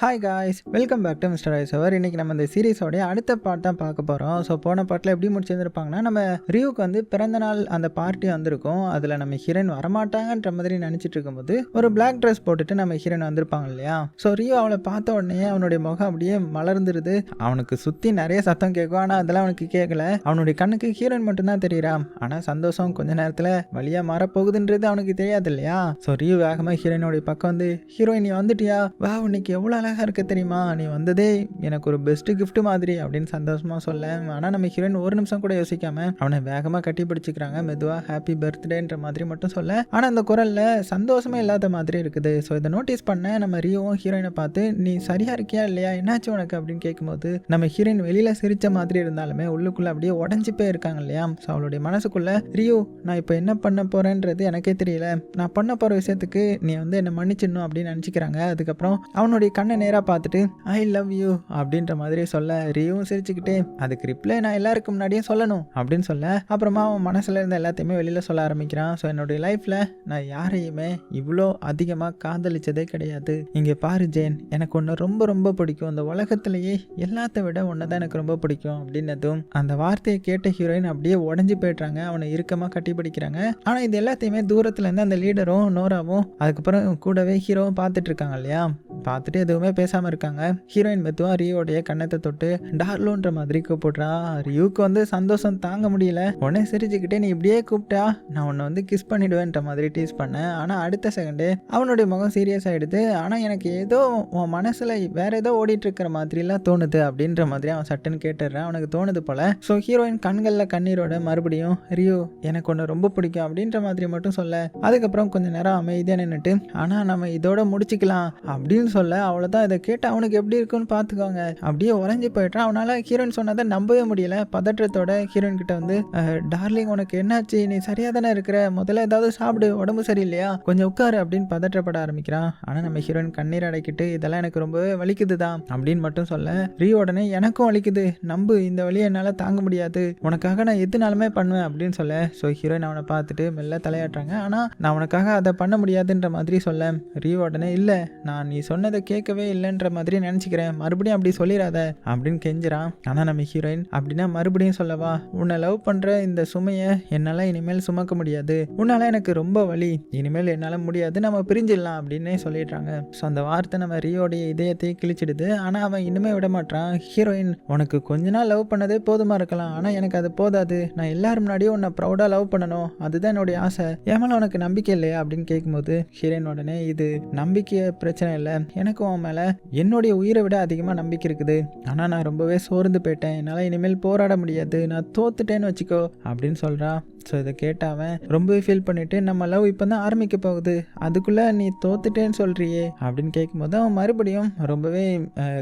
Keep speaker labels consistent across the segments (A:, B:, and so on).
A: Hi guys, welcome back to mister ஐசவர். இன்றைக்கி நம்ம இந்த சீரீஸோடைய அடுத்த பார்ட் தான் பார்க்க போகிறோம். ஸோ போன பார்ட்டில் எப்படி முடிச்சிருந்துருப்பாங்கன்னா, நம்ம ரியூக்கு வந்து பிறந்த நாள் அந்த பார்ட்டி வந்திருக்கும். அதில் நம்ம ஹீரோயின் வரமாட்டாங்கன்ற மாதிரி நினச்சிட்டு இருக்கும்போது ஒரு பிளாக் ட்ரெஸ் போட்டுட்டு நம்ம ஹீரோயின் வந்திருப்பாங்க இல்லையா. ஸோ ரியூ அவளை பார்த்த உடனே அவனுடைய முகம் அப்படியே மலர்ந்துருது. அவனுக்கு சுற்றி நிறைய சத்தம் கேட்கும், ஆனால் அதெல்லாம் அவனுக்கு கேட்கல. அவனுடைய கண்ணுக்கு ஹீரோயின் மட்டும்தான் தெரியுறான். ஆனால் சந்தோஷம் கொஞ்ச நேரத்தில் வழியாக மாறப்போகுதுன்றது அவனுக்கு தெரியாது இல்லையா. ஸோ ரியூ வேகமாக ஹீரோயினுடைய பக்கம் வந்து, ஹீரோயின் நீ வந்துட்டியா, வா இன்னைக்கு எவ்வளோ அழகாக இருக்க தெரியுமா, நீ வந்ததே எனக்கு ஒரு பெஸ்ட் கிஃப்ட் மாதிரி அப்படின்னு சந்தோஷமா சொல்ல. ஆனால் நம்ம ஹீரோயின் ஒரு நிமிஷம் கூட யோசிக்காம அவனை வேகமாக கட்டி பிடிச்சிக்கிறாங்க. மெதுவாக ஹாப்பி பர்த்டேன்ற மாதிரி மட்டும் சொல்ல, ஆனால் அந்த குரல்ல சந்தோஷமே இல்லாத மாதிரி இருக்குது. ஸோ இதை நோட்டீஸ் பண்ண நம்ம ரியோவும் ஹீரோயினை பார்த்து, நீ சரியா இருக்கியா இல்லையா, என்னாச்சு உனக்கு அப்படின்னு கேட்கும்போது நம்ம ஹீரோயின் வெளியில சிரிச்ச மாதிரி இருந்தாலுமே உள்ளுக்குள்ள அப்படியே உடஞ்சி போயிருக்காங்க இல்லையா. ஸோ அவளுடைய மனசுக்குள்ள, ரியோ நான் இப்போ என்ன பண்ண போறேன்றது எனக்கே தெரியல, நான் பண்ண போற விஷயத்துக்கு நீ வந்து என்னை மன்னிச்சிடணும் அப்படின்னு நினச்சிக்கிறாங்க. அதுக்கப்புறம் அவனுடைய கண்ணை நேராக பார்த்துட்டு ஐ லவ் யூ அப்படின்ற மாதிரி சொல்ல, ரியோவும் சிரிச்சுக்கிட்டே அதுக்கு ரிப்ளை நான் எல்லாருக்கும் முன்னாடியே சொல்லணும் அப்படின்னு சொல்ல, அப்புறமா அவன் மனசுல இருந்த எல்லாத்தையுமே வெளியில சொல்ல ஆரம்பிக்கிறான். ஸோ என்னுடைய லைஃப்ல நான் யாரையுமே இவ்வளோ அதிகமாக காதலிச்சதே கிடையாது. இங்கே பாரு ஜேன், எனக்கு ஒன்று ரொம்ப ரொம்ப பிடிக்கும், இந்த உலகத்திலேயே எல்லாத்த விட ஒன்று தான் எனக்கு ரொம்ப பிடிக்கும் அப்படின்னதும் அந்த வார்த்தையை கேட்ட ஹீரோயின் அப்படியே உடஞ்சி போய்ட்றாங்க. அவனை இறுக்கமாக கட்டி பிடிக்கிறாங்க. ஆனால் இது எல்லாத்தையுமே தூரத்துல இருந்து அந்த லீடரும் நோராவும் அதுக்கப்புறம் கூடவே ஹீரோவும் பார்த்துட்டு இருக்காங்க இல்லையா. பார்த்துட்டு எதுவுமே பேசாமல் இருக்காங்க. ஹீரோயின் மெதுவாக ரியோடைய கண்ணத்தை தொட்டு டார்லோன்ற மாதிரி கூப்பிடுறா. ரியூக்கு வந்து சந்தோஷம் தாங்க முடியல. உடனே சிரிச்சுக்கிட்டே, நீ இப்படியே கூப்பிட்டா நான் உன்னை வந்து கிஸ் பண்ணிடுவேன்ற மாதிரி டீஸ் பண்ணேன். ஆனால் அடுத்த செகண்டே அவனுடைய முகம் சீரியஸ் ஆகிடுது. ஆனால் எனக்கு ஏதோ உன் மனசில் வேற ஏதோ ஓடிட்டு இருக்கிற மாதிரிலாம் தோணுது அப்படின்ற மாதிரி அவன் சட்டுன்னு கேட்டுடுறான். அவனுக்கு தோணுது போல. ஸோ ஹீரோயின் கண்களில் கண்ணீரோட மறுபடியும் ரியோ எனக்கு ஒன்று ரொம்ப பிடிக்கும் அப்படின்ற மாதிரி மட்டும் சொல்ல, அதுக்கப்புறம் கொஞ்சம் நேரம் அமைதியாக நின்றுட்டு ஆனால் நம்ம இதோட முடிச்சுக்கலாம் அப்படின்னு சொல்ல, அவ்வளோதான். இதை கேட்டு அவனுக்கு எப்படி இருக்குன்னு பார்த்துக்கோங்க, அப்படியே உறைஞ்சி போயிட்டான். அவனால் ஹீரோயின் சொன்னதை நம்பவே முடியல. பதற்றத்தோட ஹீரோயின் கிட்ட வந்து, டார்லிங் உனக்கு என்னாச்சு, நீ சரியாக தானே இருக்கிற, முதல்ல ஏதாவது சாப்பிடு, உடம்பு சரியில்லையா, கொஞ்சம் உட்காரு அப்படின்னு பதற்றப்பட ஆரம்பிக்கிறான். ஆனால் நம்ம ஹீரோயின் கண்ணீர் அடைக்கிட்டு இதெல்லாம் எனக்கு ரொம்பவே வலிக்குது தான் அப்படின்னு மட்டும் சொல்ல, ரியோ உடனே எனக்கும் வலிக்குது, நம்பு, இந்த வழியை என்னால் தாங்க முடியாது, உனக்காக நான் எதுனாலுமே பண்ணுவேன் அப்படின்னு சொல்ல. ஸோ ஹீரோயின் அவனை பார்த்துட்டு மெல்ல தலையாட்டுறாங்க. ஆனால் நான் உனக்காக அதை பண்ண முடியாதுன்ற மாதிரி சொல்ல, ரியோ உடனே இல்லை, நான் நீ சொன்னதை கேட்கவே இல்லைன்ற மாதிரி நினச்சிக்கிறேன், மறுபடியும் அப்படி சொல்லிடாத அப்படின்னு கெஞ்சுறான். ஆனால் நம்ம ஹீரோயின், அப்படின்னா மறுபடியும் சொல்லவா, உன்னை லவ் பண்ணுற இந்த சுமையை என்னால் இனிமேல் சுமக்க முடியாது, உன்னால் எனக்கு ரொம்ப வலி, இனிமேல் என்னால் முடியாது, நம்ம பிரிஞ்சிடலாம் அப்படின்னே சொல்லிடுறாங்க. ஸோ அந்த வார்த்தை நம்ம ரியோடைய இதயத்தை கிழிச்சிடுது. ஆனால் அவன் இன்னுமே விட மாட்டான். ஹீரோயின், உனக்கு கொஞ்ச நாள் லவ் பண்ணதே போதுமா இருக்கலாம், ஆனால் எனக்கு அது போதாது, நான் எல்லாரும் முன்னாடியும் உன்னை ப்ரௌடாக லவ் பண்ணணும், அதுதான் என்னுடைய ஆசை, என் மேலே உனக்கு நம்பிக்கை இல்லையா அப்படின்னு கேட்கும்போது ஹீரோயின் உடனே, இது நம்பிக்கை பிரச்சனை இல்லை, எனக்கு உன் மேலே என்னுடைய உயிரை விட அதிகமாக நம்பிக்கை இருக்குது, ஆனால் நான் ரொம்பவே சோர்ந்து போயிட்டேன், என்னால் இனிமேல் போராட முடியாது, நான் தோத்துட்டேன்னு வச்சுக்கோ அப்படின்னு சொல்கிறான். ஸோ இதை கேட்டாவன் ரொம்பவே ஃபீல் பண்ணிவிட்டு, நம்ம லவ் இப்போ தான் ஆரம்பிக்க போகுது, அதுக்குள்ளே நீ தோத்துட்டேன்னு சொல்கிறியே அப்படின்னு கேட்கும்போது அவன் மறுபடியும் ரொம்பவே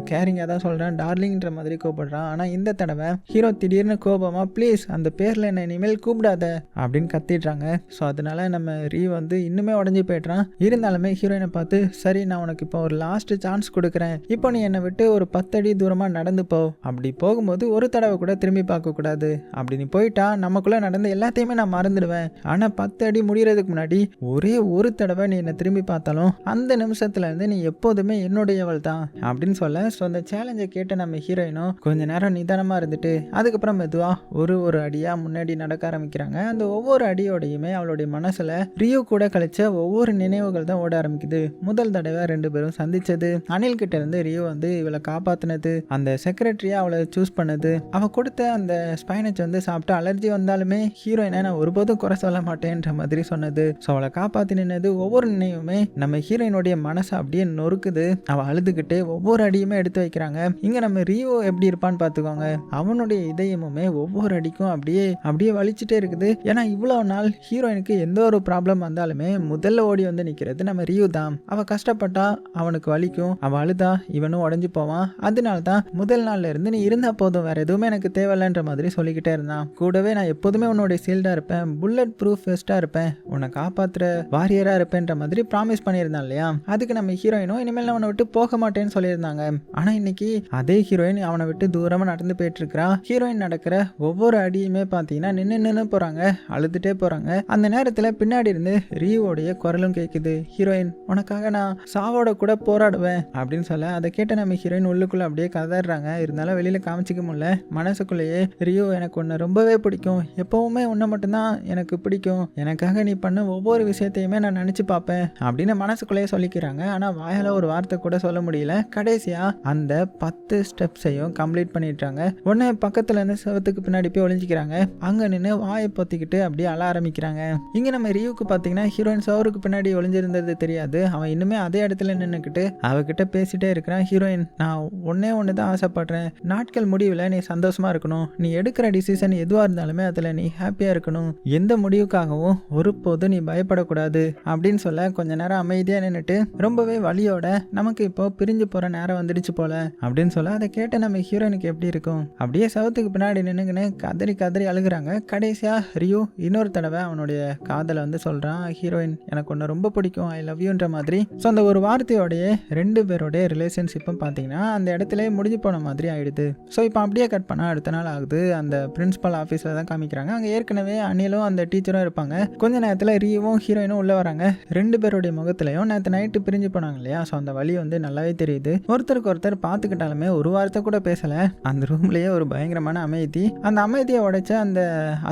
A: கேரிங்காக தான் சொல்கிறான், டார்லிங்ன்ற மாதிரி கூப்பிடுறான். ஆனால் இந்த தடவை ஹீரோ திடீர்னு கோபமாக, ப்ளீஸ் அந்த பேரில் என்னை இனிமேல் கூப்பிடாத அப்படின்னு கத்திடுறாங்க. ஸோ அதனால நம்ம ரீ வந்து இன்னுமே உடஞ்சி போய்ட்றான். இருந்தாலுமே ஹீரோயினை பார்த்து, சரி நான் உனக்கு இப்போ ஒரு லாஸ்ட் சான்ஸ் கொடுக்குறேன், இப்போ நீ என்னை விட்டு ஒரு 10 அடி தூரமாக நடந்து போ, அப்படி போகும்போது ஒரு தடவை கூட திரும்பி பார்க்கக்கூடாது, அப்படி நீ போயிட்டா நமக்குள்ளே நடந்த எல்லாத்தையுமே நான் மறந்துடுவேன், ஆனால் 10 அடி முடிகிறதுக்கு முன்னாடி ஒரே ஒரு தடவை நீ என்னை திரும்பி பார்த்தாலும் அந்த நிமிஷத்துல இருந்து நீ எப்போதுமே என்னுடையவள் தான் அப்படின்னு சொல்ல. ஸோ அந்த சேலஞ்சை கேட்டு நம்ம ஹீரோயினும் கொஞ்ச நேரம் நிதானமாக இருந்துட்டு அதுக்கப்புறம் மெதுவாக ஒரு அடியாக முன்னாடி நடக்க ஆரம்பிக்கிறாங்க. அந்த ஒவ்வொரு அடியோடையுமே அவளுடைய மனசில் ரியோ கூட கழிச்ச ஒவ்வொரு நினைவுகள் தான் ஓட ஆரம்பிக்குது. முதல் தடவை 2 பேரும் சந்திச்சது, அனில் கிட்ட இருந்து ரியோ வந்து இவளை காப்பாற்றினது, அந்த செக்ரட்டரியா அவளை சூஸ் பண்ணது, அவள் கொடுத்த அந்த ஸ்பைனச் வந்து சாப்பிட்டு அலர்ஜி வந்தாலுமே ஹீரோயினை நான் ஒருபோதும் குறை சொல்ல மாட்டேன்ற மாதிரி சொன்னது. ஸோ அவளை காப்பாற்றி நின்னது, ஒவ்வொரு நினைவுமே நம்ம ஹீரோயினுடைய மனசை அப்படியே நொறுக்குது. அவள் அழுதுகிட்டே ஒவ்வொரு அடியுமே எடுத்து வைக்கிறாங்க. இங்கே நம்ம ரியோ எப்படி இருப்பான்னு பார்த்துக்கோங்க, அவனுடைய இதயமுமே ஒவ்வொரு அடிக்கும் அப்படியே வலிச்சுட்டே இருக்குது. ஏன்னா இவ்வளோ நாள் ஹீரோயினுக்கு எந்த ஒரு ப்ராப்ளம் வந்தாலுமே முதல்ல ஓடி வந்து நிற்கிறது நம்ம ரியோ தான். அவள் கஷ்டப்பட்டா அவனுக்கு வலிக்கும், அவள் அழுதா இவனும் உடஞ்சி போவான். அதனால தான் முதல் நாள்ல இருந்து நீ இருந்தால் போதும், வேற எதுவுமே எனக்கு தேவையில்லைன்ற மாதிரி சொல்லிக்கிட்டே இருந்தான். கூடவே நான் எப்போதுமே உன்னுடைய சீல்டாக இருப்பேன், புல்லட் ப்ரூஃப் வெஸ்ட்டாக இருப்பேன், உன்னை காப்பாற்றுற வாரியராக இருப்பேன்ற மாதிரி ப்ராமிஸ் பண்ணியிருந்தான் இல்லையா. அதுக்கு நம்ம ஹீரோயினும் இனிமேல் அவனை விட்டு போக மாட்டேன்னு சொல்லியிருந்தாங்க. ஆனால் இன்னைக்கு அதே ஹீரோயின் அவனை விட்டு தூரமாக நடந்து போயிட்டு இருக்கிறா. ஹீரோயின் நடக்கிற ஒவ்வொரு அடியுமே பார்த்தீங்கன்னா நின்று போகிறாங்க, அழுதுகிட்டே போகிறாங்க. அந்த நேரத்தில் பின்னாடி இருந்து ரியோடைய குரலும் கேட்குது, ஹீரோயின் உனக்காக நான் சாவோட கூட போராடுவேன் அப்படின்னு சொல்ல அதை கேட்ட நம்ம ஹீரோயின் உள்ளுக்குள்ள அப்படியே கதறாங்க. இருந்தாலும் வெளியில காமிச்சிக்க முடியல. மனசுக்குள்ளேயே ரியோ எனக்கு உன்னை ரொம்பவே பிடிக்கும், எப்பவுமே உன்னை மட்டும்தான் எனக்கு பிடிக்கும், எனக்காக நீ பண்ண ஒவ்வொரு விஷயத்தையுமே நான் நினைச்சு பார்ப்பேன் அப்படின்னு மனசுக்குள்ளேயே சொல்லிக்கிறாங்க. ஆனா வாயால ஒரு வார்த்தை கூட சொல்ல முடியல. கடைசியா அந்த 10 ஸ்டெப்ஸையும் கம்ப்ளீட் பண்ணிட்டாங்க. உடனே பக்கத்துல இருந்து செவத்துக்கு பின்னாடி போய் ஒளிஞ்சிக்கிறாங்க. அங்க நின்று வாயை பொத்திக்கிட்டு அப்படியே அழ ஆரம்பிக்கிறாங்க. இங்க நம்ம ரியூக்கு பாத்தீங்கன்னா ஹீரோயின் சவருக்கு பின்னாடி ஒளிஞ்சிருந்தது தெரியாது. அவன் இன்னுமே அதே இடத்துல நின்னுக்கிட்டு அவகிட்ட பேசிட்டே இருக்கிறான். ஹீரோயின், நான் ஒண்ணு தான் ஆசைப்படுறேன், நாட்கள் முடிவில் நீ சந்தோஷமா இருக்கணும், நீ எடுக்கிற டிசிஷன் எதுவா இருந்தாலுமே அதுல நீ ஹாப்பியா இருக்கணும், எந்த முடிவுக்காகவும் ஒருபோதும் நீ பயப்படக்கூடாது அப்படின்னு சொல்ல கொஞ்ச நேரம் அமைதியா நின்னுட்டு ரொம்பவே வலியோட நமக்கு இப்போ பிரிஞ்சு போற நேரம் வந்துடுச்சு போல அப்படின்னு சொல்ல அதை கேட்ட நம்ம ஹீரோயினுக்கு எப்படி இருக்கும்? அப்படியே சவத்துக்கு பின்னாடி நின்னுங்கன்னு கதறி கதறி அழுகுறாங்க. கடைசியா ரியோ இன்னொரு தடவை அவனுடைய காதலை வந்து சொல்றான். ஹீரோயின், எனக்கு ஒன்று ரொம்ப பிடிக்கும், ஐ லவ் யூன்ற மாதிரி. ஸோ அந்த ஒரு வார்த்தையோடைய 2 பேரோடைய ரிலேஷன்ஷிப்பும் பார்த்தீங்கன்னா அந்த இடத்துல முடிஞ்சு போன மாதிரி ஆயிடுது. ஸோ இப்போ அப்படியே கட் பண்ணால் அடுத்த நாள் ஆகுது. அந்த பிரின்சிபல் ஆஃபீஸில் தான் காமிக்கிறாங்க. அங்கே ஏற்கனவே அனிலும் அந்த டீச்சரும் இருப்பாங்க. கொஞ்ச நேரத்தில் ரியோவும் ஹீரோயினும் உள்ள வராங்க. 2 பேருடைய முகத்திலையும் நேற்று நைட்டு பிரிஞ்சு போனாங்க இல்லையா, ஸோ அந்த வலி வந்து நல்லாவே தெரியுது. ஒருத்தருக்கு ஒருத்தர் பார்த்துக்கிட்டாலுமே ஒரு வார்த்தை கூட பேசலை. அந்த ரூம்லேயே ஒரு பயங்கரமான அமைதி. அந்த அமைதியை உடைச்ச அந்த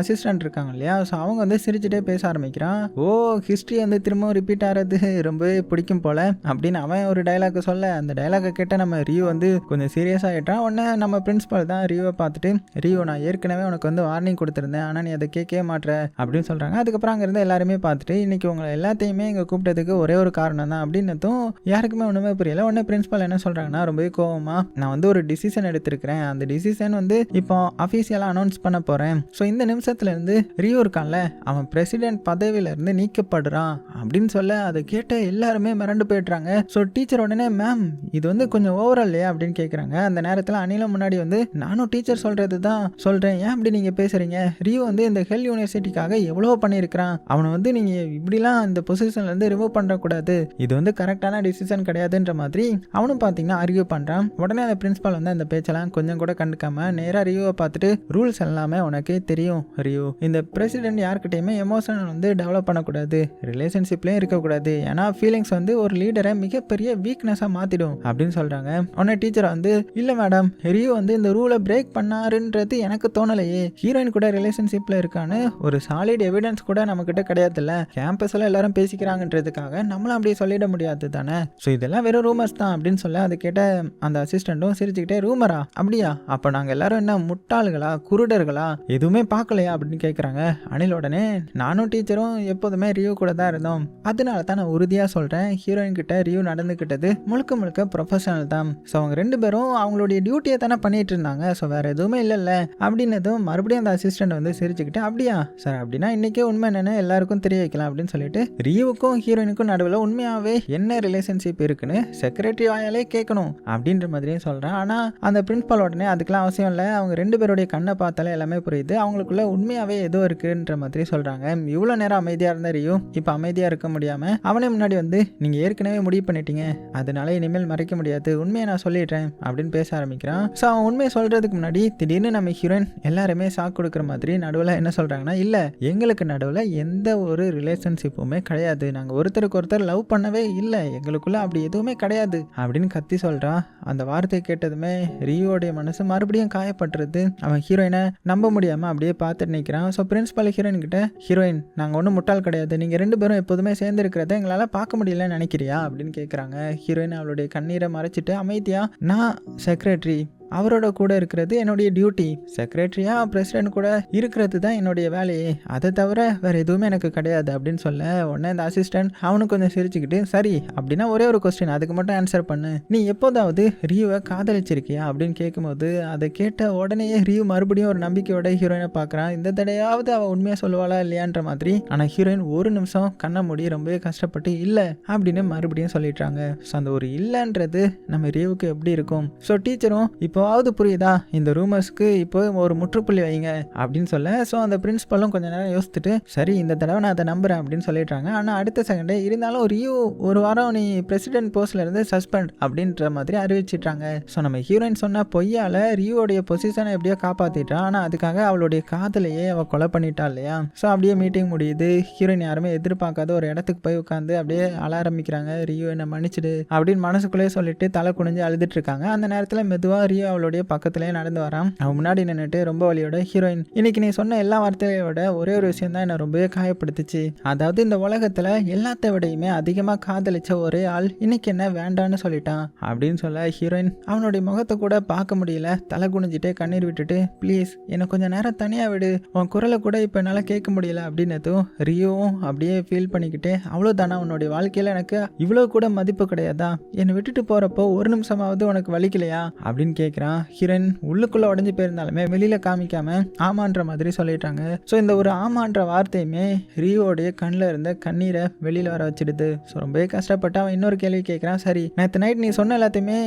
A: அசிஸ்டன்ட் இருக்காங்க இல்லையா, ஸோ அவங்க வந்து சிரிச்சுட்டே பேச ஆரம்பிக்கிறான். ஓ, ஹிஸ்ட்ரி வந்து திரும்பவும் ரிப்பீட் ஆகிறது ரொம்பவே பிடிக்கும் போல அப்படின்னு அவன் ஒரு டைலாக் சொல்ல அந்த டைலாக்கை கேட்ட நம்ம ரியோ வந்து கொஞ்சம் சீரியஸ் ஆகிட்டான். உடனே நம்ம பிரின்சிபல் தான் ரியோவை பார்த்துட்டு, ரியோ, நான் ஏற்கனவே உனக்கு வந்து வார்னிங் கொடுத்துருந்தேன், ஆனால் நீ அதை கேட்கவே மாட்ற அப்படின்னு சொல்கிறாங்க. அதுக்கப்புறம் அங்கே இருந்து எல்லாருமே பார்த்துட்டு இன்னைக்கு உங்களை எல்லாத்தையுமே இங்கே கூப்பிட்டதுக்கு ஒரே ஒரு காரணம் தான் அப்படின்னதும் யாருக்குமே ஒன்றுமே புரியல. உடனே பிரின்சிபல் என்ன சொல்கிறாங்கன்னா ரொம்பவே கோவமா, நான் வந்து ஒரு டிசிஷன் எடுத்திருக்கிறேன், அந்த டிசிஷன் வந்து இப்போ அஃபீஷியலாக அனௌன்ஸ் பண்ண போகிறேன். ஸோ இந்த நிமிஷத்துல இருந்து ரியோ இருக்கான்ல, அவன் பிரசிடென்ட் பதவியில இருந்து நீக்கப்படுறான் அப்படின்னு சொல்ல அதை கேட்ட எல்லாருமே மிரண்டு போயிடுறாங்க. ஸோ டீச்சர் உடனே, மேம் இது வந்து கொஞ்சம் ஓவரா இல்லையா அப்படின்னு கேட்குறாங்க. அந்த நேரத்தில் அனிலும் முன்னாடி வந்து, நானும் டீச்சர் சொல்றது தான் சொல்கிறேன், ஏன் அப்படி நீங்கள் பேசுகிறீங்க, ரியோ வந்து இந்த ஹெல் யூனிவர்சிட்டிக்காக எவ்வளோ பண்ணியிருக்கிறான், அவனை வந்து நீங்கள் இப்படிலாம் இந்த பொசிஷன்லேருந்து ரிமூவ் பண்ணக்கூடாது, இது வந்து கரெக்டான டிசிஷன் கிடையாதுன்ற மாதிரி அவனும் பார்த்தீங்கன்னா ஆர்கியூ பண்ணுறான். உடனே அந்த பிரின்சிபால் வந்து அந்த பேச்செல்லாம் கொஞ்சம் கூட கண்டுக்காம நேராக ரியோவை பார்த்துட்டு, ரூல்ஸ் எல்லாமே உனக்கே தெரியும் ரியோ, இந்த பிரசிடென்ட் யார்கிட்டையுமே எமோஷனல் வந்து டெவலப் பண்ணக்கூடாது, ரிலேஷன்ஷிப்லேயும் இருக்கக்கூடாது, ஏன்னா ஃபீலிங்ஸ் வந்து ஒரு லீடரை மிகப்பெரிய வீக்னஸாக மாற்றிடும் அப்படின்னு சொல்கிறாங்க. உடனே டீச்சர் வந்து, இல்லை மேடம், ரியோ வந்து இந்த ரூலை பிரேக் பண்ணாருன்றது எனக்கு தோணலையே, ஹீரோயின் கூட ரிலேஷன்ஷிப்பில் இருக்கான்னு ஒரு சாலிட் எவிடன்ஸ் கூட நம்மக்கிட்ட கிடையாதுல்ல, கேம்பஸில் எல்லாரும் பேசிக்கிறாங்கன்றதுக்காக நம்மளும் அப்படியே சொல்லிட முடியாது தானே, ஸோ இதெல்லாம் வெறும் ரூமர்ஸ் தான் அப்படின்னு சொல்ல அதை கேட்ட அந்த அசிஸ்டண்ட்டும் சிரிச்சுக்கிட்டே, ரூமரா, அப்படியா, அப்போ நாங்கள் எல்லாரும் என்ன முட்டாள்களா, குருடர்களா, எதுவுமே பார்க்கலையா அப்படின்னு கேட்குறாங்க. அனில் உடனே, நானும் டீச்சரும் எப்போதுமே ரியோ கூட தான் இருந்தோம், அதனால தான் நான் உறுதியாக சொல்கிறேன், ஹீரோயின் கிட்ட ரியோ நடந்துக்கிட்டது முழுக்க முழுக்க ப்ரொஃபஷனல் தான், ஸோ அவங்க 2 பேரும் அவங்களுடைய டியூட்டியை தானே பண்ணிட்டு இருந்தாங்க, ஸோ வேற எதுவுமே இல்லைல்ல அப்படின்னதும் மறுபடியும் அந்த அசிஸ்டன்ட் வந்து சிரிச்சுக்கிட்டு, அப்படியா சார், அப்படின்னா இன்னைக்கே உண்மை என்னன்னு எல்லாருக்கும் தெரிய வைக்கலாம் அப்படின்னு சொல்லிட்டு ரியோவுக்கும் ஹீரோயினுக்கும் நடுவில் உண்மையாகவே என்ன ரிலேஷன்ஷிப் இருக்குன்னு செக்ரட்டரி வாயாலே கேட்கணும் அப்படின்ற மாதிரியும் சொல்கிறேன். ஆனால் அந்த பிரின்சிபால் உடனே அதுக்கெல்லாம் அவசியம் இல்லை, அவங்க 2 பேருடைய கண்ணை பார்த்தாலே எல்லாமே புரியுது, அவங்களுக்குள்ள உண்மையாகவே ஏதோ இருக்குன்ற மாதிரி சொல்கிறாங்க. இவ்வளோ நேரம் அமைதியாக இருந்த ரியோ இப்போ அமைதியாக இருக்க முடியாமல் அவனே முன்னாடி வந்து, நீங்கள் ஏற்கனவே முடிவு பண்ணிட்டீங்க, அதனால இனிமேல் மறைக்க முடியாது, உண்மையை நான் சொல்லிடுறேன் அப்படின்னு பேச ஆரம்பிக்கிறான். ஸோ அவன் உண்மையை சொல்கிறதுக்கு முன்னாடி திடீர்னு நம்ம ஹீரோயின் எல்லாருமே ஷாக் கொடுக்குற மாதிரி நடுவில் என்ன சொல்கிறாங்கன்னா, இல்லை எங்களுக்கு நடுவில் எந்த ஒரு ரிலேஷன்ஷிப்புமே கிடையாது, நாங்கள் ஒருத்தருக்கு ஒருத்தர் லவ் பண்ணவே இல்லை, எங்களுக்குள்ள அப்படி எதுவுமே கிடையாது அப்படின்னு கத்தி சொல்கிறான். அந்த வார்த்தையை கேட்டதுமே ரியோடைய மனசு மறுபடியும் காயப்பட்டுருது. அவன் ஹீரோயினை நம்ப முடியாமல் அப்படியே பார்த்துட்டு நிற்கிறான். ஸோ பிரின்சிபல் ஹீரோயின் கிட்ட, ஹீரோயின் நாங்கள் ஒன்றும் முட்டாள் கிடையாது, நீங்கள் 2 பேரும் எப்போதுமே சேர்ந்து இருக்கிறத எங்களால் பார்க்க முடியலன்னு நினைக்கிறியா அப்படின்னு கேட்குறாங்க. ஹீரோயின் அவளுடைய கண்ணீரை மறைச்சிட்டு அமைதியா, நான் செக்ரட்டரி, அவரோட கூட இருக்கிறது என்னுடைய டியூட்டி, செக்ரட்டரியா பிரசிடென்ட் கூட இருக்கிறது தான் என்னுடைய வேலையே, அதை தவிர வேற எதுவுமே எனக்கு கிடையாது அப்படின்னு சொல்ல உடனே இந்த அசிஸ்டன்ட் அவனுக்கு கொஞ்சம் சிரிச்சுக்கிட்டு, சரி அப்படின்னா ஒரே ஒரு கொஸ்டின், அதுக்கு மட்டும் ஆன்சர் பண்ணு, நீ எப்போதாவது ரியூவை காதலிச்சிருக்கியா அப்படின்னு கேட்கும்போது அதை கேட்ட உடனே ரியூ மறுபடியும் ஒரு நம்பிக்கையோட ஹீரோயினை பார்க்குறான். இந்த தடையாவது அவள் உண்மையாக சொல்லுவாளா இல்லையான்ற மாதிரி. ஆனால் ஹீரோயின் ஒரு நிமிஷம் கண்ணை மூடி ரொம்பவே கஷ்டப்பட்டு இல்லை அப்படின்னு மறுபடியும் சொல்லிட்டாங்க. ஸோ அந்த ஒரு இல்லைன்றது நம்ம ரியூவுக்கு எப்படி இருக்கும்? ஸோ டீச்சரும் இப்போ இப்போவாவது புரியுதா, இந்த ரூமர்ஸ்க்கு இப்போ ஒரு முற்றுப்புள்ளி வைங்க அப்படின்னு சொல்ல. ஸோ அந்த பிரின்ஸ்பலும் கொஞ்ச நேரம் யோசிச்சுட்டு சரி இந்த தடவை நான் அதை நம்புறேன் அப்படின்னு சொல்லிடுறாங்க. ஆனால் அடுத்த செகண்டே இருந்தாலும் ரியூ ஒரு வாரம் நீ பிரசிடென்ட் போஸ்ட்ல இருந்து சஸ்பெண்ட் அப்படின்ற மாதிரி அறிவிச்சிட்டாங்க. ஸோ நம்ம ஹீரோயின் சொன்ன பொய்யால ரியூவோடைய பொசிஷனை எப்படியோ காப்பாத்திட்டான். ஆனால் அதுக்காக அவளுடைய காதலையே அவள் கொலை பண்ணிட்டா இல்லையா. ஸோ அப்படியே மீட்டிங் முடியுது. ஹீரோயின் யாருமே எதிர்பார்க்காத ஒரு இடத்துக்கு போய் உட்காந்து அப்படியே அழ ஆரம்பிக்கிறாங்க. ரியூ என்ன மன்னிச்சிடு அப்படின்னு மனசுக்குள்ளேயே சொல்லிட்டு தலை குனிஞ்சு அழுதுட்டு இருக்காங்க. அந்த நேரத்தில் மெதுவாக ரியூ அவளுடைய பக்கத்துலேயே நடந்து வரான். அவன் முன்னாடி நின்றுட்டு ரொம்ப வலியோட ஹீரோயின், இன்னைக்கு நீ சொன்ன எல்லா வார்த்தையோட ஒரே ஒரு விஷயம் தான் என்னை ரொம்பவே காயப்படுத்துச்சு. அதாவது இந்த உலகத்தில் எல்லாத்த விடையுமே அதிகமாக காதலிச்ச ஒரே ஆள் இன்னைக்கு என்ன வேண்டான்னு சொல்லிட்டான் அப்படின்னு சொல்ல ஹீரோயின் அவனுடைய முகத்தை கூட பார்க்க முடியல. தலை குனிஞ்சிட்டே கண்ணீர் விட்டுட்டு ப்ளீஸ் என்னை கொஞ்சம் நேரம் தனியாக விடு, உன் குரலை கூட இப்போ என்னால் கேட்க முடியல அப்படின்னதும் ரியோவும் அப்படியே ஃபீல் பண்ணிக்கிட்டே அவ்வளோதானா, உன்னுடைய வாழ்க்கையில் எனக்கு இவ்வளோ கூட மதிப்பு கிடையாதா, என்னை விட்டுட்டு போகிறப்போ ஒரு நிமிஷமாவது உனக்கு வலிக்கலையா அப்படின்னு கேட்குறான். ஹீரோயின் உள்ளுக்குள்ளே உடஞ்சி போயிருந்தாலுமே வெளியில் காமிக்காம ஆமான்ற மாதிரி சொல்லிட்டாங்க. ஸோ இந்த ஒரு ஆமான்ற வார்த்தையுமே ரியோடைய கண்ணில் இருந்த கண்ணீரை வெளியில் வர வச்சிடுது. ஸோ ரொம்பவே கஷ்டப்பட்டு அவன் இன்னொரு கேள்வி கேட்குறான். சரி நேற்று நைட் நீ சொன்ன எல்லாத்தையுமே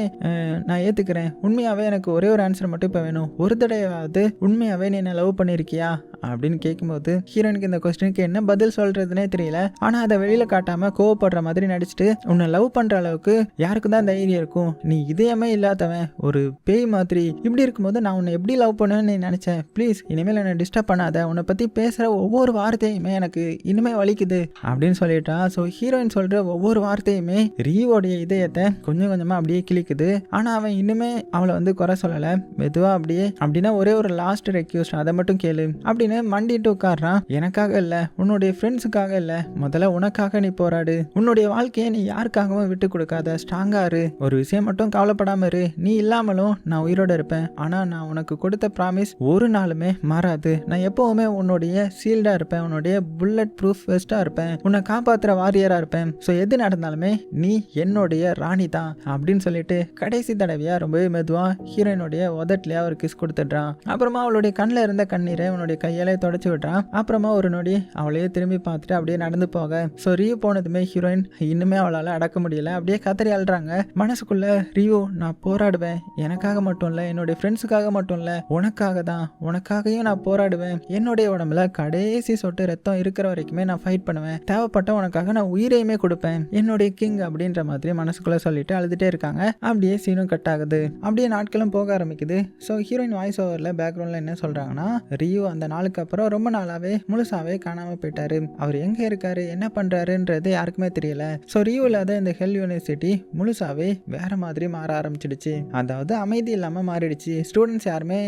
A: நான் ஏற்றுக்கிறேன், உண்மையாகவே எனக்கு ஒரே ஒரு ஆன்சர் மட்டும் இப்போ வேணும், ஒரு தடவையாவது உண்மையாகவே நீ என்ன லவ் பண்ணியிருக்கியா அப்படின்னு கேட்கும்போது ஹீரோனுக்கு இந்த கொஸ்டினுக்கு என்ன பதில் சொல்கிறதுனே தெரியல. ஆனால் அதை வெளியில் காட்டாமல் கோவப்படுற மாதிரி நடிச்சுட்டு உன்னை லவ் பண்ணுற அளவுக்கு யாருக்கு தான் தைரியம் இருக்கும், நீ இதயமே இல்லாதவன், ஒரு பேய் மாதிரி, இப்படி இருக்கும்போது நான் உன்னை எப்படி லவ் பண்ணுவேன்னு நீ நினச்சேன், ப்ளீஸ் இனிமேல் என்னை டிஸ்டர்ப் பண்ணாத, உன்னை பற்றி பேசுகிற ஒவ்வொரு வார்த்தையுமே எனக்கு இனிமேல் வலிக்குது அப்படின்னு சொல்லிட்டா. ஸோ ஹீரோயின் சொல்கிற ஒவ்வொரு வார்த்தையுமே ரியோடைய இதயத்தை கொஞ்சம் கொஞ்சமாக அப்படியே கிழிக்குது. ஆனால் அவன் இன்னுமே அவளை வந்து குறை சொல்லலை. மெதுவாக அப்படியே அப்படின்னா ஒரே ஒரு லாஸ்ட் ரெக்யூஸ்ட் அதை மட்டும் கேளு அப்படின்னு மண்டிட்டு உட்கார்றான். எனக்காக இல்லை, உன்னுடைய ஃப்ரெண்ட்ஸுக்காக இல்லை, முதல்ல உனக்காக நீ போராடு, உன்னுடைய வாழ்க்கையை நீ யாருக்காகவும் விட்டு கொடுக்காத, ஸ்ட்ராங்கா இரு, ஒரு விஷயம் மட்டும் கவலைப்படாம இரு, நீ இல்லாமலும் நான் உயிரோட இருப்பேன், ஆனால் நான் உனக்கு கொடுத்த ப்ராமிஸ் ஒரு நாளுமே மாறாது, நான் எப்பவுமே உன்னுடைய சீல்டா இருப்பேன், உன்னுடைய புல்லட் ப்ரூஃப் வெஸ்டா இருப்பேன், உன்னை காப்பாற்றுற வாரியரா இருப்பேன், ஸோ எது நடந்தாலுமே நீ என்னுடைய ராணி தான் அப்படின்னு சொல்லிட்டு கடைசி தடவையா ரொம்பவே மெதுவா ஹீரோயினுடைய உதட்டிலேயே ஒரு கிஸ் கொடுத்துடுறான். அப்புறமா அவளுடைய கண்ணில் இருந்த கண்ணீரை உன்னுடைய கையாலே தொடச்சி விடுறான். அப்புறமா ஒரு நொடி அவளையே திரும்பி பார்த்துட்டு அப்படியே நடந்து போக. ஸோ ரியூ போனதுமே ஹீரோயின் இன்னுமே அவளால் அடக்க முடியல, அப்படியே கதறி அழுறாங்க. மனசுக்குள்ள ரியூ நான் போராடுவேன், எனக்காக மட்டும் இல்லை, என்னுடைய ஃப்ரெண்ட்ஸுக்காக மட்டும் இல்லை, உனக்காக தான், உனக்காகவும் நான் போராடுவேன், என்னுடைய உடம்புல கடைசி சொட்டு ரத்தம் இருக்கிற வரைக்குமே நான் ஃபைட் பண்ணுவேன், தேவைப்பட்ட உனக்காக நான் உயிரையுமே கொடுப்பேன், என்னுடைய கிங் அப்படின்ற மாதிரி மனசுக்குள்ள சொல்லிட்டு அழுதுட்டே இருக்காங்க. அப்படியே சீனும் கட் ஆகுது. அப்படியே நாட்களும் போக ஆரம்பிக்குது. ஸோ ஹீரோயின் வாய்ஸ் ஓவரில் பேக்ரவுண்டில் என்ன சொல்கிறாங்கன்னா, ரியூ அந்த நாளுக்கு அப்புறம் ரொம்ப நாளாகவே முழுசாவே காணாமல் போயிட்டாரு, அவர் எங்கே இருக்காரு என்ன பண்ணுறாருன்றது யாருக்குமே தெரியல. ஸோ ரியூ இல்லாத இந்த ஹெல் யூனிவர்சிட்டி முழுசாவே வேற மாதிரி மாற ஆரம்பிச்சிடுச்சு. அதாவது அமைதி இல்லாமல் மாறிடுச்சு. ஸ்டூடெண்ட்ஸ் யாருமே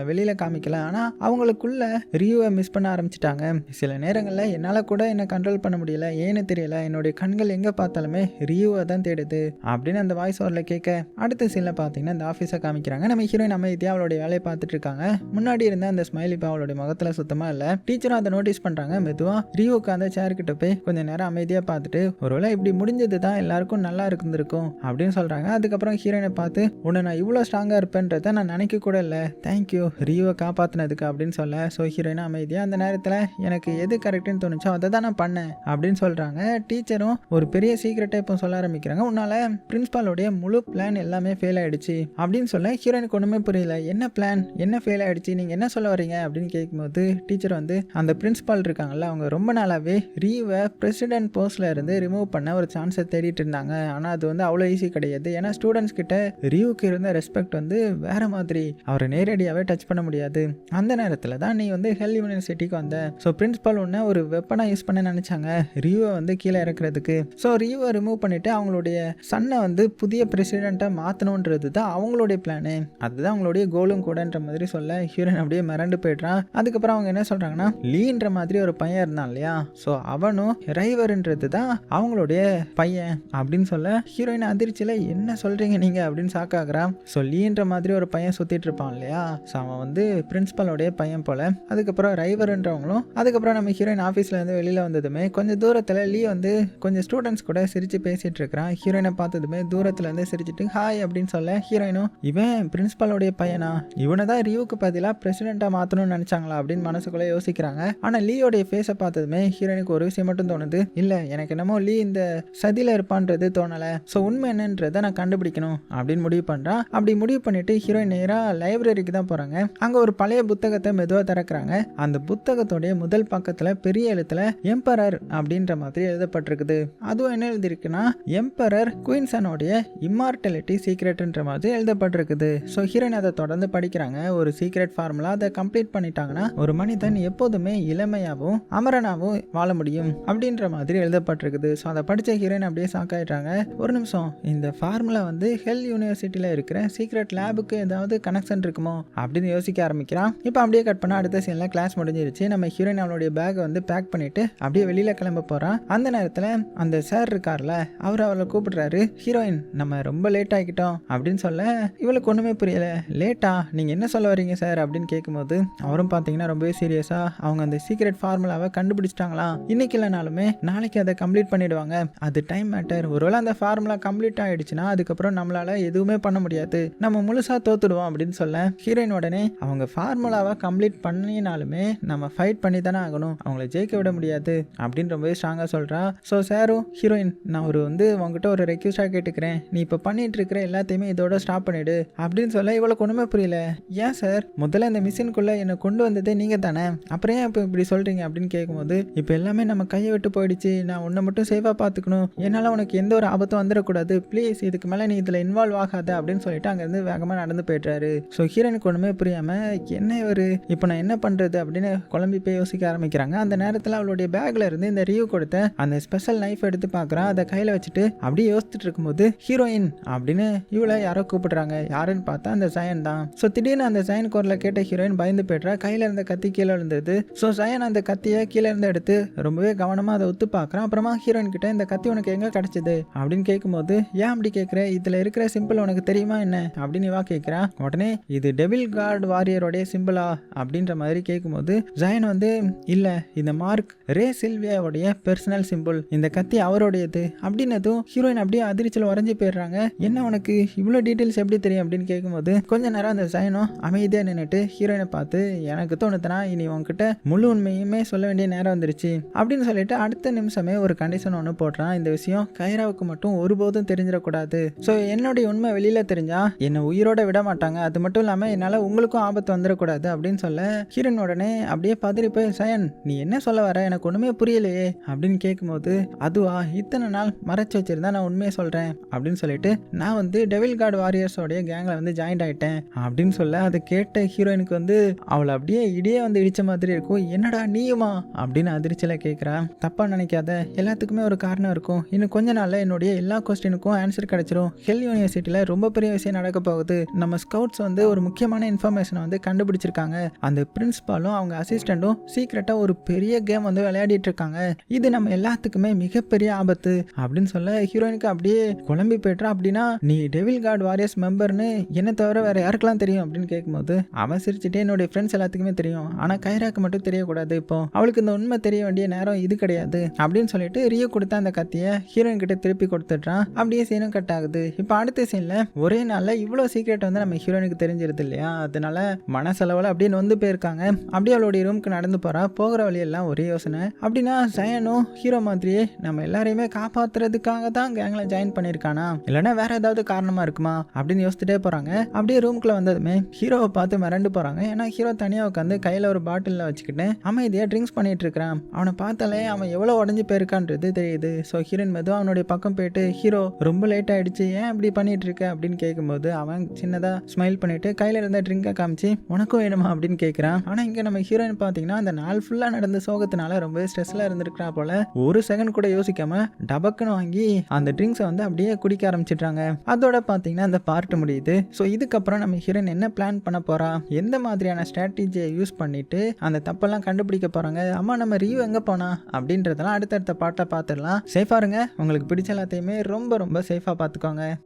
A: வெளியில் காமிக்கல, ஆனால் அவங்களுக்குள்ள ரியூவை மிஸ் பண்ண ஆரம்பிச்சிட்டாங்க. சில நேரங்களில் என்னால் கூட என்னை கண்ட்ரோல் பண்ண முடியல, ஏன்னு தெரியல, என்னுடைய கண்கள் எங்கே பார்த்தாலுமே ரியூவை தான் தேடுது அப்படின்னு அந்த வாய்ஸ் ஓவரில் கேட்க. அடுத்த சீனில் பார்த்தீங்கன்னா இந்த ஆஃபீஸை காமிக்கிறாங்க. நம்ம ஹீரோயின் அமைதியாக அவளுடைய வேலையை பார்த்துட்டு இருக்காங்க. முன்னாடி இருந்த அந்த ஸ்மைல் இப்போ அவளுடைய முகத்தில் சுத்தமாக இல்லை. டீச்சரும் அதை நோட்டீஸ் பண்ணுறாங்க. மெதுவாக ரியூவுக்கு அந்த சேர்க்கிட்ட போய் கொஞ்சம் நேரம் அமைதியாக பார்த்துட்டு ஒருவேளை இப்படி முடிஞ்சது தான் எல்லாருக்கும் நல்லா இருந்திருக்கும் அப்படின்னு சொல்கிறாங்க. அதுக்கப்புறம் ஹீரோயினை பார்த்து உன்னை நான் இவ்வளோ ஸ்ட்ராங்காக இருப்பேன்றதை நான் நினைக்க கூட இல்லை, தேங்க்யூ ரியூவை காப்பாற்றினதுக்கு அப்படின்னு சொல்ல. ஸோ ஹீரோயினை அமைதியாக அந்த நேரத்தில் எனக்கு எது கரெக்டுன்னு தோணுச்சோ அதை தான் நான் பண்ணேன் அப்படின்னு சொல்கிறாங்க. டீச்சரும் ஒரு பெரிய சீக்ரெட்டை இப்போ சொல்ல ஆரம்பிக்கிறாங்க. உன்னால் பிரின்ஸ்பாலோடைய முழு பிளான் எல்லாமே ஃபெயில் ஆகிடுச்சு அப்படின்னு சொல்ல ஹீரோயினுக்கு ஒன்றுமே புரியல. என்ன பிளான், என்ன ஃபெயில் ஆகிடுச்சு, நீங்கள் என்ன சொல்ல வரீங்க அப்படின்னு கேட்கும்போது டீச்சர் வந்து அந்த பிரின்ஸ்பால் இருக்காங்கல்ல, அவங்க ரொம்ப நாளாகவே ரியூவை பிரசிடென்ட் போஸ்ட்ல இருந்து ரிமூவ் பண்ண ஒரு சான்ஸை தேடிட்டு இருந்தாங்க. ஆனால் அது வந்து அவ்வளோ ஈஸி கிடையாது. ஏன்னா ஸ்டூடெண்ட்ஸ் கிட்ட ரியூவுக்கு இருந்த ரெஸ்பெக்ட் வந்து வேற மாதிரி, அவரை நேரடியாகவே டச் பண்ண முடியாது. அந்த நேரத்தில் தான் நீ வந்து ஹெல் யூனிவர்சிட்டிக்கு வந்த. ஸோ பிரின்ஸ்பால் ஒன்று ஒரு வெப்பனாக யூஸ் பண்ண நினச்சாங்க ரியூவை வந்து கீழே இறக்குறதுக்கு. ஸோ ரியூவை ரிமூவ் பண்ணிட்டு அவங்களுடைய சன்னை வந்து புதிய பிரசிடெண்ட்டாக மாற்றணுன்றது தான் அவங்களுடைய பிளானு, அதுதான் அவங்களுடைய கோலும் கூடன்ற மாதிரி சொல்ல ஹீரோயின் அப்படியே மிரண்டு போய்ட்றான். அதுக்கப்புறம் அவங்க என்ன சொல்கிறாங்கன்னா, லீன்ற மாதிரி ஒரு பையன் இருந்தான் இல்லையா, ஸோ அவனும் ரைவர்ன்றது தான் அவங்களுடைய பையன் அப்படின்னு சொல்ல ஹீரோயின் அதிர்ச்சியில் என்ன சொல்கிறீங்க நீங்கள் அப்படின்னு ஷாக்காகிறான். ஸோ லீன்ற மாதிரி ஒரு பையன் சுற்றிட்டு இருப்பான் இல்லையா, ஸோ அவன் வந்து பிரின்ஸ்பலோடைய பையன் போல். அதுக்கப்புறம் ரைவர்ன்றவங்களும். அதுக்கப்புறம் நம்ம ஹீரோயின் ஆஃபீஸில் இருந்து வெளியில் வந்ததுமே கொஞ்சம் தூரத்தில் லீ வந்து கொஞ்சம் ஸ்டூடெண்ட்ஸ் கூட சிரித்து பேசிகிட்டு இருக்கிறான். ஹீரோயினை பார்த்ததுமே தூரத்தில் இருந்து சிரிச்சிட்டு ஹாய் அப்படின்னு சொல்ல ஹீரோயினும் இவன் பிரின்ஸ்பலோடைய பையனா, இவனை தான் ரியூவுக்கு பதிலாக பிரசிடெண்ட்டாக மாற்றணும்னு நினச்சாங்களா அப்படின்னு மனசுக்குள்ளே யோசிக்கிறாங்க. ஆனா லீயோடைய ஃபேஸை பார்த்ததுமே ஹீரோயினுக்கு ஒரு விஷயம் மட்டும் தோணுது. இல்ல எனக்கு என்னமோ லீ இந்த சதியில இருப்பான்றது தோணல. ஸோ உண்மை என்னன்றதை நான் கண்டுபிடிக்கணும் அப்படின்னு முடிவு பண்றான். அப்படி முடிவு பண்ணிட்டு ஹீரோயின் நேரா லைப்ரரிக்கு தான் போறாங்க. அங்க ஒரு பழைய புத்தகத்தை மெதுவா திறக்கிறாங்க. அந்த புத்தகத்தோடைய முதல் பக்கத்துல பெரிய எழுத்துல எம்பரர் அப்படின்ற மாதிரி எழுதப்பட்டிருக்குது. அதுவும் என்ன எழுதிருக்குன்னா எம்பரர் குயின்சனோடைய இம்மார்டலிட்டி சீக்ரெட்ன்ற மாதிரி எழுதப்பட்டிருக்குது. ஸோ ஹீரோயின் அதை தொடர்ந்து படிக்கிறாங்க. ஒரு சீக்ரெட் ஃபார்முலா அதை கம்ப்ளீட் பண்ணிட்டாங்கன்னா ஒரு மனிதன் எப்போதுமே இளமையாகவும் அமரனாகவும் வாழ முடியும் அப்படின்ற மாதிரி எழுதப்பட்டிருக்குது. ஸோ அதை படித்த ஹீரோயின் அப்படியே சாக்காயிட்டாங்க. ஒரு நிமிஷம், இந்த ஃபார்முலா வந்து ஹெல் யூனிவர்சிட்டியில் இருக்கிற சீக்ரெட் லேபுக்கு ஏதாவது கனெக்ஷன் இருக்குமோ அப்படின்னு யோசிக்க ஆரம்பிக்கிறான். இப்போ அப்படியே கட் பண்ண அடுத்த சீனில் கிளாஸ் முடிஞ்சிருச்சு. நம்ம ஹீரோயின் அவளுடைய பேக்கை வந்து பேக் பண்ணிட்டு அப்படியே வெளியில கிளம்ப போறான். அந்த நேரத்தில் அந்த சார் இருக்கார்ல, அவர் அவளை கூப்பிடுறாரு. ஹீரோயின் நம்ம ரொம்ப லேட் ஆகிட்டோம் அப்படின்னு சொல்ல இவளுக்கு ஒண்ணுமே புரியல. லேட்டா, நீங்க என்ன சொல்ல வரீங்க சார் அப்படின்னு கேட்கும்போது அவரும் பார்த்தீங்கன்னா ரொம்பவே சீரியஸா அவங்க அந்த சீக்ரெட் ஃபார்முலாவை கண்டுபிடிச்சிட்டாங்களாம். இன்னைக்கு இல்லைனாலுமே நாளைக்கு அதை கம்ப்ளீட் பண்ணிடுவாங்க. அது டைம் மேட்டர். ஒருவேளை அந்த ஃபார்முலா கம்ப்ளீட் ஆயிடுச்சுன்னா அதுக்கப்புறம் நம்மளால எதுவுமே பண்ண முடியாது, நம்ம முழுசா தோத்துடுவோம் அப்படின்னு சொல்ல ஹீரோயின் உடனே அவங்க ஃபார்முலாவை கம்ப்ளீட் பண்ணினாலுமே நம்ம ஃபைட் பண்ணி தானே ஆகணும், அவங்களை ஜெயிக்க விட முடியாது அப்படின்னு ரொம்பவே ஸ்ட்ராங்காக சொல்கிறா. ஸோ சாரும் ஹீரோயின் நான் உங்ககிட்ட ஒரு ரெக்வஸ்டாக கேட்டுக்கிறேன், நீ இப்போ பண்ணிட்டு இருக்கிற எல்லாத்தையுமே இதோட ஸ்டாப் பண்ணிடு அப்படின்னு சொல்ல இவளுக்கு ஒன்றுமே புரியல. ஏன் சார், முதல்ல இந்த மிஷினுக்குள்ளே என்னை கொண்டு வந்ததே நீங்கள் தானே, அப்புறம் ஏன் இப்போ இப்படி சொல்கிறீங்க அப்படின்னு கேட்கும்போது இப்போ எல்லாமே நம்ம கையை விட்டு போயிடுச்சு, நான் உன்னை மட்டும் சேஃபாக பார்த்துக்கணும், என்னால் உனக்கு எந்த ஒரு ஆபத்தும் வந்துடக்கூடாது, ப்ளீஸ் இதுக்கு மேலே நீ இதில் இன்வால்வ் ஆகாத அப்படின்னு சொல்லிட்டு அங்கேருந்து வேகமாக நடந்து போய்ட்றாரு. ஸோ ஹீரோனுக்கு ஒன்றுமே புரியாமல் என்ன இவர் இப்போ நான் என்ன பண்ணுறது அப்படின்னு குழம்பி போய் யோசிக்க ஆரம்பிக்கிறாங்க. அந்த நேரத்தில் அவளுடைய பேக்கில் இருந்து இந்த ரிவ்யூ கொடுத்த அந்த ஸ்பெஷல் நைஃப் எடுத்து பார்க்குறான். அதை கையில் வச்சுட்டு அப்படியே யோசிச்சுட்டு இருக்கும்போது ஹீரோயின் அப்படின்னு இவளை யாரோ கூப்பிடுறாங்க. யாருன்னு பார்த்தா அந்த சயன் தான். ஸோ திடீர்னு அந்த சயன் குரலை கேட்ட ஹீரோயின் பயந்து போய்ட்றா. கையில் இருந்த கத்தி கீழே விழுந்தது. ஸோ சயன் அந்த கத்தியை கீழே இருந்து எடுத்து ரொம்பவே கவனமாக அதை ஒத்து பார்க்குறான். அப்புறமா ஹீரோயின் கிட்ட இந்த கத்தி உனக்கு எங்கே கிடைச்சது அப்படின்னு கேட்கும்போது ஏன் அப்படி கேட்குற, இதில் இருக்கிற சிம்பிள் உனக்கு தெரியுமா என்ன அப்படின்னு இவா கேட்குறா. உடனே இது டெவில் காட் வாரியரோடைய சிம்பிளா அப்படின்ற மாதிரி கேட்கும்போது ஜயன் வந்து இல்லை, இந்த மார்க் ரே சில்வியாவுடைய பர்சனல் சிம்பிள், இந்த கத்தி அவருடையது அப்படின்னதும் ஹீரோயின் அப்படியே அதிர்ச்சியில் உறைஞ்சி போயிடுறாங்க. என்ன உனக்கு இவ்வளோ டீட்டெயில்ஸ் எப்படி தெரியும் அப்படின்னு கேட்கும்போது கொஞ்ச நேரம் அந்த ஜயனும் அமைதியாக நின்றுட்டு ஹீரோயினை பார்த்து எனக்கு தோணுதுனா இனி உங்ககிட்ட முழு உண்மையுமே சொல்ல வேண்டிய நேரம் வந்துருச்சு அப்படின்னு சொல்லிட்டு அடுத்த நிமிஷமே ஒரு கண்டிஷன் ஒன்று போடுறான். இந்த விஷயம் கைராவுக்கு மட்டும் ஒருபோதும் தெரிஞ்சிடக்கூடாது. ஸோ என்னுடைய உண்மை வெளியில தெரிஞ்சா என்னை உயிரோட விட மாட்டாங்க, அது மட்டும் இல்லாமல் என்னால் உங்களுக்கும் ஆபத்து வந்துடக்கூடாது அப்படின்னு சொல்ல ஹீரோயின் உடனே அப்படியே பதறி போய் சயன் நீ என்ன சொல்ல வர, எனக்கு ஒன்றுமே புரியலையே அப்படின்னு கேட்கும்போது அதுவா இத்தனை நாள் மறைச்சு வச்சிருந்தா நான் உண்மையை சொல்கிறேன் அப்படின்னு சொல்லிட்டு நான் வந்து டெவில் காட் வாரியர்ஸோடைய கேங்கில் வந்து ஜாயின்ட் ஆகிட்டேன் அப்படின்னு சொல்ல அதை கேட்ட ஹீரோயினுக்கு வந்து அவளை அப்படியே இடியே வந்து இடித்த மாதிரி இருக்கும். என்னடா நீயுமா அப்படின்னு அதிர்ச்சியில் கேட்குறா. தப்பாக நினைக்காத, எல்லாத்துக்குமே ஒரு காரணம் இருக்கும், இன்னும் கொஞ்ச நாளில் என்னுடைய எல்லா கொஸ்டினுக்கும் ஆன்சர் கிடைச்சிரும். ஹெல் யூனிவர்சிட்டியில் ரொம்ப பெரிய விஷயம் நடக்க போகுது. நம்ம ஸ்கவுட்ஸ் வந்து ஒரு முக்கியமான இன்ஃபர்மேஷனை வந்து கண்டுபிடிச்சிருக்காங்க. அந்த பிரின்சிபாலும் அவங்க அசிஸ்டண்ட்டும் சீக்கிரட்டாக ஒரு பெரிய கேம் வந்து விளையாடிட்டு இருக்காங்க. இது நம்ம எல்லாத்துக்குமே மிகப்பெரிய ஆபத்து அப்படின்னு சொல்ல ஹீரோயினுக்கு அப்படியே குழம்பி போய்ட்றா. அப்படின்னா நீ டெவில் காட் வாரியர்ஸ் மெம்பர்னு என்ன தவிர வேற யாருக்கெல்லாம் தெரியும் அப்படின்னு கேட்கும்போது அவன் சிரிச்சுட்டே என்னுடைய ஃப்ரெண்ட்ஸ் எல்லாத்துக்குமே தெரியும், ஆனால் கைராக்கு மட்டும் தெரியக்கூடாது, இப்போ அவளுக்கு இந்த உண்மை தெரிய வேண்டிய நேரம் இது கிடையாது அப்படின்னு சொல்லிட்டு ரியோ கொடுத்த அந்த கத்தியை ஹீரோயின் கிட்ட திருப்பி கொடுத்துட்றான். அப்படியே சீனும் கட் ஆகுது. இப்போ அடுத்த சீன்ல ஒரே நாள்ல இவ்வளோ சீக்ரெட் வந்து நம்ம ஹீரோயினுக்கு தெரிஞ்சிருது இல்லையா, அதனால மனசளவில் அப்படியே நொந்து போயிருக்காங்க. அப்படியே அவளுடைய ரூமுக்கு நடந்து போறா. போகிற வழியெல்லாம் ஒரே யோசனை, அப்படின்னா சயனும் ஹீரோ மாதிரியே நம்ம எல்லாரையுமே காப்பாத்துறதுக்காக தான் கேங்ல ஜாயின் பண்ணியிருக்கானா, இல்லைன்னா வேற ஏதாவது காரணமா இருக்குமா அப்படின்னு யோசிச்சுட்டே போறாங்க. அப்படியே ரூமுக்குள்ள வந்ததுமே ஹீரோவை பார்த்து மிரண்டு போறாங்க. ஏன்னா ஹீரோ தனியாக உட்காந்து கையில ஒரு பாட்டிலில் வச்சுக்கிட்டு அமைதியா ட்ரிங்க்ஸ் பண்ணிட்டு இருக்கிறான். அவனை பார்த்தாலே அவன் எவ்வளவு உடஞ்சு போயிருக்கான்றது தெரியுது. ஸோ ஹீரோயின் மெதுவாக அவனுடைய பக்கம் போயிட்டு ஹீரோ ரொம்ப லேட் ஆயிடுச்சு, ஏன் இப்படி பண்ணிட்டு இருக்க அப்படின்னு கேட்கும்போது அவன் சின்னதா ஸ்மைல் பண்ணிட்டு கையில இருந்த ட்ரிங்கை காமிச்சு உனக்கும் வேணுமா அப்படின்னு கேட்குறான். ஆனா இங்க நம்ம ஹீரோயின் பார்த்தீங்கன்னா அந்த நாள் ஃபுல்லா நடந்த சோகத்தினால ரொம்ப ஸ்ட்ரெஸ்ல இருந்திருக்கிறா போல. ஒரு செகண்ட் கூட யோசிக்காம டபக்குன்னு வாங்கி அந்த ட்ரிங்க்ஸை வந்து அப்படியே குடிக்க ஆரம்பிச்சிட்றாங்க. அதோட பார்த்தீங்கன்னா அந்த பார்ட் முடியுது. ஸோ இதுக்கப்புறம் நம்ம ஹீரோயின் என்ன பிளான் பண்ண போறா, எந்த மாதிரியான ஸ்ட்ராட்டஜியை யூஸ் பண்ணிட்டு அந்த தப்பெல்லாம் கண்டுபிடிக்க போறாங்க, அம்மா நம்ம ரிவ்யூ எங்க போனா அப்படின்றதெல்லாம் அடுத்தடுத்த பாட்டை பார்த்துடலாம். சேஃபா இருங்க, உங்களுக்கு பிடிச்ச எல்லாத்தையுமே ரொம்ப ரொம்ப சேஃபா பார்த்துக்கோங்க.